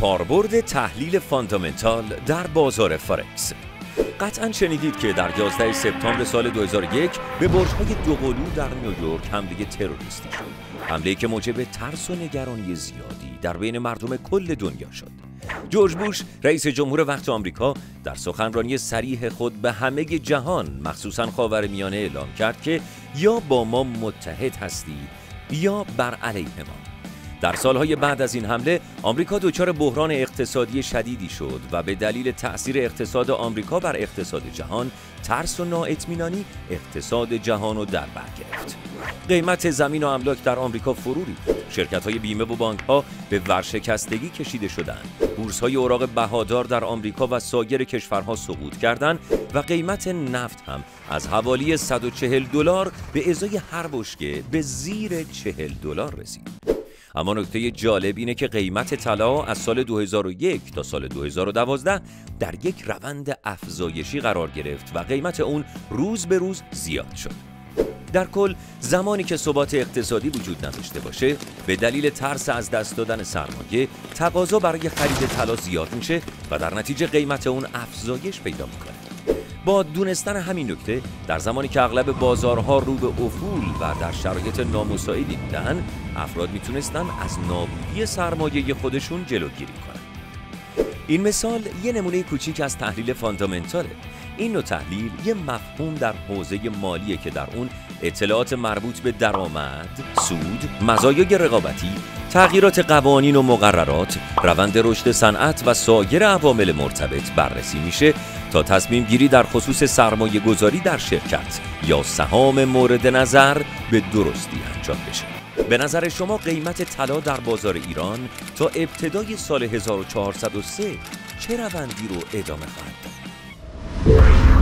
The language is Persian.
کاربرد تحلیل فاندامنتال در بازار فارکس. قطعاً شنیدید که در 11 سپتامبر سال 2001 به برج‌های دوقلو در نیویورک حمله تروریستی شد. حمله‌ای که موجب ترس و نگرانی زیادی در بین مردم کل دنیا شد. جورج بوش رئیس جمهور وقت آمریکا در سخنرانی صریح خود به همه جهان مخصوصاً خاورمیانه اعلام کرد که یا با ما متحد هستید یا بر علیه ما. در سالهای بعد از این حمله آمریکا دچار بحران اقتصادی شدیدی شد و به دلیل تأثیر اقتصاد آمریکا بر اقتصاد جهان، ترس و نااطمینانی اقتصاد جهان رو در بر گرفت. قیمت زمین و املاک در آمریکا فرو ریخت. شرکت‌های بیمه و بانک‌ها به ورشکستگی کشیده شدند. بورس‌های اوراق بهادار در آمریکا و سایر کشورها سقوط کردند و قیمت نفت هم از حوالی $140 به ازای هر بشکه به زیر $40 رسید. اما نکته جالب اینه که قیمت طلا از سال 2001 تا سال 2012 در یک روند افزایشی قرار گرفت و قیمت اون روز به روز زیاد شد. در کل زمانی که ثبات اقتصادی وجود نداشته باشه، به دلیل ترس از دست دادن سرمایه، تقاضا برای خرید طلا زیاد میشه و در نتیجه قیمت اون افزایش پیدا میکنه. با دونستن همین نکته، در زمانی که اغلب بازارها رو به افول و در شرایط نامساعدی بودن، افراد میتونستن از نابودی سرمایه خودشون جلوگیری کنن. این مثال یه نمونه کوچیک از تحلیل فاندامنتاله. این نوع تحلیل یه مفهوم در حوزه مالیه که در اون اطلاعات مربوط به درآمد، سود، مزایای رقابتی، تغییرات قوانین و مقررات، روند رشد صنعت و سایر عوامل مرتبط بررسی میشه تا تصمیم گیری در خصوص سرمایه گذاری در شرکت یا سهام مورد نظر به درستی انجام بشه. به نظر شما قیمت طلا در بازار ایران تا ابتدای سال 1403 چه روندی رو ادامه خواهد داد؟